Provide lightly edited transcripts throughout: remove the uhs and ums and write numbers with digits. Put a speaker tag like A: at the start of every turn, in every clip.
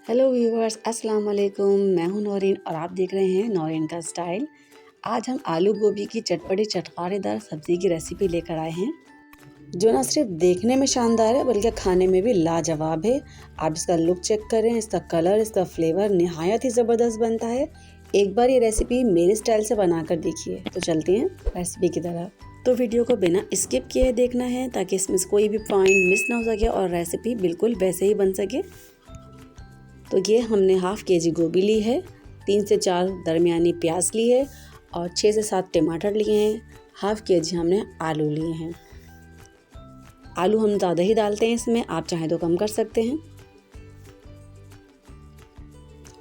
A: Hello viewers, अस्सलाम वालेकुम। मैं हूं नौरीन और आप देख रहे हैं नौरीन का स्टाइल। आज हम आलू गोभी की चटपटी चटखारेदार सब्ज़ी की रेसिपी लेकर आए हैं, जो ना सिर्फ देखने में शानदार है बल्कि खाने में भी लाजवाब है। आप इसका लुक चेक करें, इसका कलर, इसका फ्लेवर निहायत ही ज़बरदस्त बनता है। एक बार ये रेसिपी मेरे स्टाइल से बनाकर देखिए। तो चलते हैं रेसिपी की तरफ। तो वीडियो को बिना स्किप किए देखना है ताकि इसमें कोई भी पॉइंट मिस ना हो सके और रेसिपी बिल्कुल वैसे ही बन सके। तो ये हमने हाफ़ केजी गोभी ली है, 3 से 4 दरमियानी प्याज ली है और 6 से 7 टमाटर लिए हैं। हाफ़ केजी हमने आलू लिए हैं। आलू हम ज़्यादा ही डालते हैं इसमें, आप चाहें तो कम कर सकते हैं।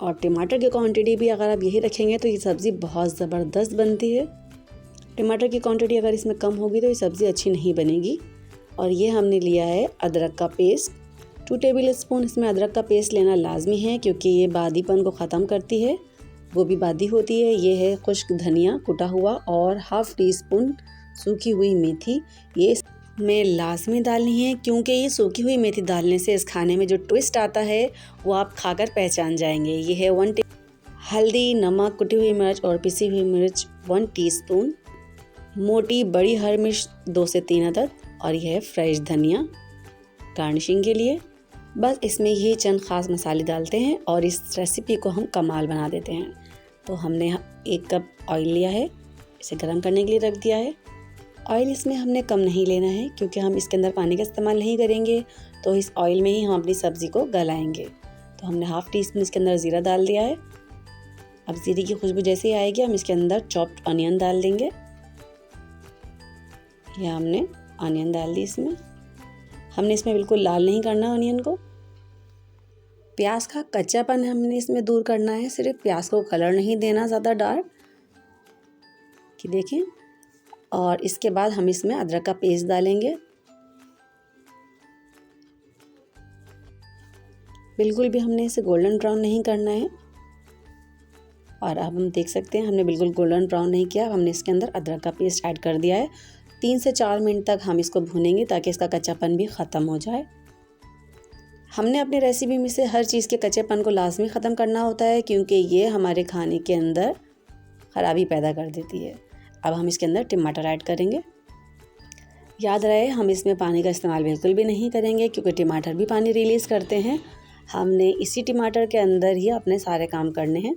A: और टमाटर की क्वांटिटी भी अगर आप यही रखेंगे तो ये सब्ज़ी बहुत ज़बरदस्त बनती है। टमाटर की क्वांटिटी अगर इसमें कम होगी तो ये सब्ज़ी अच्छी नहीं बनेगी। और ये हमने लिया है अदरक का पेस्ट, 2 टेबल स्पून इसमें अदरक का पेस्ट लेना लाजमी है क्योंकि ये बादीपन को ख़त्म करती है, गोभी बादी होती है। ये है खुश्क धनिया कुटा हुआ और हाफ़ टी स्पून सूखी हुई मेथी, ये इसमें लाजमी डालनी है क्योंकि ये सूखी हुई मेथी डालने से इस खाने में जो ट्विस्ट आता है वो आप खाकर पहचान जाएंगे। ये है 1 हल्दी, नमक, कुटी हुई मिर्च और पिसी हुई मिर्च 1 टीस्पून, मोटी बड़ी हरी मिर्च 2 से 3 अदद और यह है फ्रेश धनिया गार्निशिंग के लिए। बस इसमें ये चंद ख़ास मसाले डालते हैं और इस रेसिपी को हम कमाल बना देते हैं। तो हमने 1 कप ऑयल लिया है, इसे गर्म करने के लिए रख दिया है। ऑयल इसमें हमने कम नहीं लेना है क्योंकि हम इसके अंदर पानी का इस्तेमाल नहीं करेंगे, तो इस ऑयल में ही हम अपनी सब्ज़ी को गलाएंगे। तो हमने हाफ़ टी स्पून इसके अंदर ज़ीरा डाल दिया है। अब ज़ीरे की खुशबू जैसे ही आएगी हम इसके अंदर चॉप्ड ऑनियन डाल देंगे। यह हमने ऑनियन डाल दी इसमें। हमने इसमें बिल्कुल लाल नहीं करना ऑनियन को, प्याज का कच्चापन हमने इसमें दूर करना है, सिर्फ प्याज को कलर नहीं देना ज़्यादा डार्क कि देखें। और इसके बाद हम इसमें अदरक का पेस्ट डालेंगे। बिल्कुल भी हमने इसे गोल्डन ब्राउन नहीं करना है। और अब हम देख सकते हैं हमने बिल्कुल गोल्डन ब्राउन नहीं किया। हमने इसके अंदर अदरक का पेस्ट ऐड कर दिया है। 3 से 4 मिनट तक हम इसको भूनेंगे ताकि इसका कच्चापन भी ख़त्म हो जाए। हमने अपनी रेसिपी में से हर चीज़ के कच्चेपन को लाजमी ख़त्म करना होता है क्योंकि ये हमारे खाने के अंदर ख़राबी पैदा कर देती है। अब हम इसके अंदर टमाटर ऐड करेंगे। याद रहे हम इसमें पानी का इस्तेमाल बिल्कुल भी नहीं करेंगे क्योंकि टमाटर भी पानी रिलीज़ करते हैं। हमने इसी टमाटर के अंदर ही अपने सारे काम करने हैं।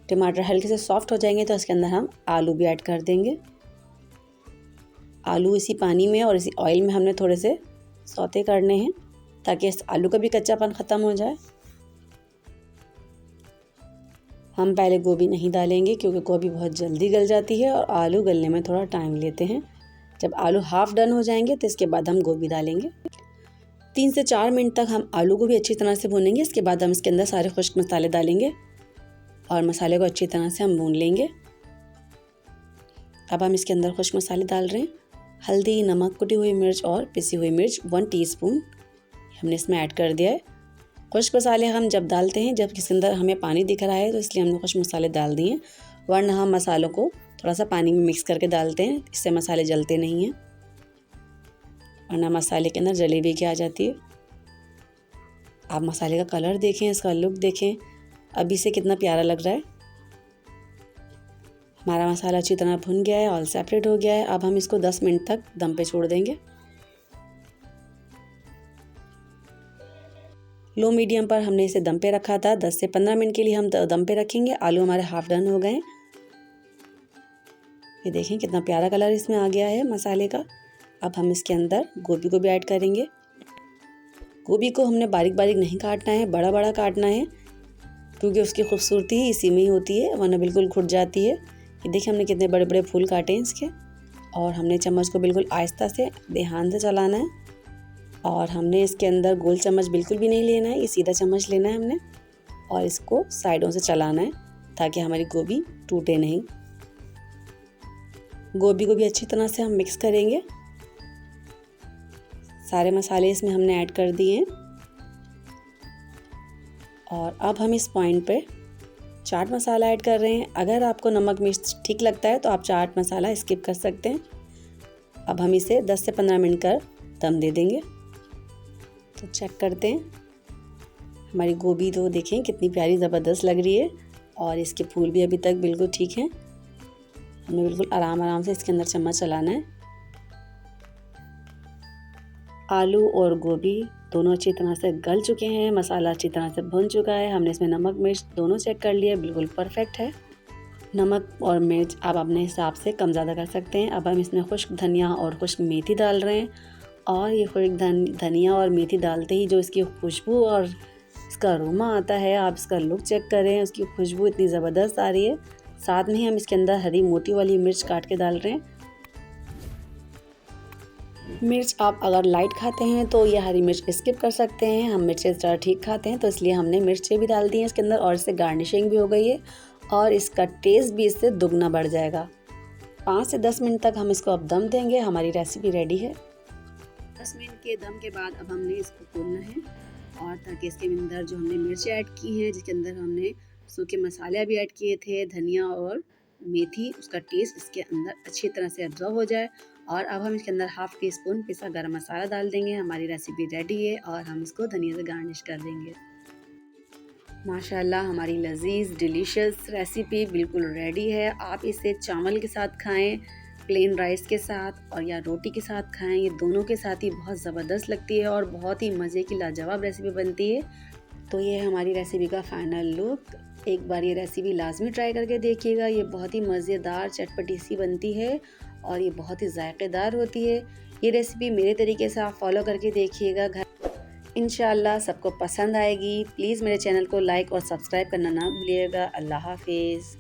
A: टमाटर हल्के से सॉफ्ट हो जाएंगे तो इसके अंदर हम आलू भी ऐड कर देंगे। आलू इसी पानी में और इसी ऑयल में हमने थोड़े से सौते करने हैं ताकि इस आलू का भी कच्चापन ख़त्म हो जाए। हम पहले गोभी नहीं डालेंगे क्योंकि गोभी बहुत जल्दी गल जाती है और आलू गलने में थोड़ा टाइम लेते हैं। जब आलू हाफ़ डन हो जाएंगे तो इसके बाद हम गोभी डालेंगे। 3 से 4 मिनट तक हम आलू को भी अच्छी तरह से भूनेंगे। इसके बाद हम इसके अंदर सारे खुश्क मसाले डालेंगे और मसाले को अच्छी तरह से हम भून लेंगे। अब हम इसके अंदर खुश्क मसाले डाल रहे हैं। हल्दी, नमक, कुटी हुई मिर्च और पिसी हुई मिर्च 1 टीस्पून हमने इसमें ऐड कर दिया है। खुश्क मसाले हम जब डालते हैं जब इसके अंदर हमें पानी दिख रहा है तो इसलिए हमने खुश्क मसाले डाल दिए, वरना हम मसालों को थोड़ा सा पानी में मिक्स करके डालते हैं, इससे मसाले जलते नहीं हैं, वरना मसाले के अंदर जलेबी की आ जाती है। आप मसाले का कलर देखें, इसका लुक देखें, अभी से कितना प्यारा लग रहा है। हमारा मसाला अच्छी तरह भुन गया है, ऑयल सेपरेट हो गया है। अब हम इसको 10 मिनट तक दम पे छोड़ देंगे। लो मीडियम पर हमने इसे दम पे रखा था। 10 से 15 मिनट के लिए हम दम पे रखेंगे। आलू हमारे हाफ डन हो गए। ये देखें कितना प्यारा कलर इसमें आ गया है मसाले का। अब हम इसके अंदर गोभी को भी ऐड करेंगे। गोभी को हमने बारीक बारीक नहीं काटना है, बड़ा बड़ा काटना है क्योंकि उसकी खूबसूरती ही इसी में ही होती है, वरना बिल्कुल घुट जाती है। ये देखिए हमने कितने बड़े बड़े फूल काटे हैं इसके। और हमने चम्मच को बिल्कुल आहिस्ता से ध्यान से चलाना है। और हमने इसके अंदर गोल चम्मच बिल्कुल भी नहीं लेना है, ये सीधा चम्मच लेना है हमने और इसको साइडों से चलाना है ताकि हमारी गोभी टूटे नहीं। गोभी को भी अच्छी तरह से हम मिक्स करेंगे। सारे मसाले इसमें हमने ऐड कर दिए हैं। और अब हम इस पॉइंट पे चाट मसाला ऐड कर रहे हैं। अगर आपको नमक मिर्च ठीक लगता है तो आप चाट मसाला स्किप कर सकते हैं। अब हम इसे 10 से 15 मिनट कर दम दे देंगे। तो चेक करते हैं हमारी गोभी तो देखें कितनी प्यारी ज़बरदस्त लग रही है और इसके फूल भी अभी तक बिल्कुल ठीक हैं। हमें बिल्कुल आराम आराम से इसके अंदर चम्मच चलाना है। आलू और गोभी दोनों अच्छी तरह से गल चुके हैं, मसाला अच्छी तरह से भुन चुका है। हमने इसमें नमक मिर्च दोनों चेक कर लिया, बिल्कुल परफेक्ट है। नमक और मिर्च आप अपने हिसाब से कम ज़्यादा कर सकते हैं। अब हम इसमें खुश्क धनिया और खुश्क मेथी डाल रहे हैं और ये खुश्क धनिया और मेथी डालते ही जो इसकी खुशबू और इसका अरोमा आता है, आप इसका लुक चेक करें, उसकी खुशबू इतनी ज़बरदस्त आ रही है। साथ में ही हम इसके अंदर हरी मोटी वाली मिर्च काट के डाल रहे हैं। मिर्च आप अगर लाइट खाते हैं तो ये हरी मिर्च स्किप कर सकते हैं। हम मिर्चें ज़रा ठीक खाते हैं तो इसलिए हमने मिर्चें भी डाल दी हैं इसके अंदर और इससे गार्निशिंग भी हो गई है और इसका टेस्ट भी इससे दुगना बढ़ जाएगा। 5 से 10 मिनट तक हम इसको अब दम देंगे। हमारी रेसिपी रेडी है। 10 मिनट के दम के बाद अब हमने इसको खोलना है और ताकि इसके अंदर जो हमने मिर्चें ऐड की हैं, जिसके अंदर हमने सूखे मसाले भी ऐड किए थे, धनिया और मेथी, उसका टेस्ट इसके अंदर अच्छी तरह से एब्जॉर्ब हो जाए। और अब हम इसके अंदर हाफ़ टी स्पून पिसा गरम मसाला डाल देंगे। हमारी रेसिपी रेडी है और हम इसको धनिया से गार्निश कर देंगे। माशाल्लाह हमारी लजीज डिलीशियस रेसिपी बिल्कुल रेडी है। आप इसे चावल के साथ खाएं, प्लेन राइस के साथ और या रोटी के साथ खाएं, ये दोनों के साथ ही बहुत ज़बरदस्त लगती है और बहुत ही मज़े की लाजवाब रेसिपी बनती है। तो ये है हमारी रेसिपी का फ़ाइनल लुक। एक बार ये रेसिपी लाजमी ट्राई करके देखिएगा। ये बहुत ही मज़ेदार चटपटी सी बनती है और ये बहुत ही जायकेदार होती है। ये रेसिपी मेरे तरीके से आप फॉलो करके देखिएगा, घर इंशाल्लाह सबको पसंद आएगी। प्लीज़ मेरे चैनल को लाइक और सब्सक्राइब करना ना भूलिएगा। अल्लाह हाफिज़।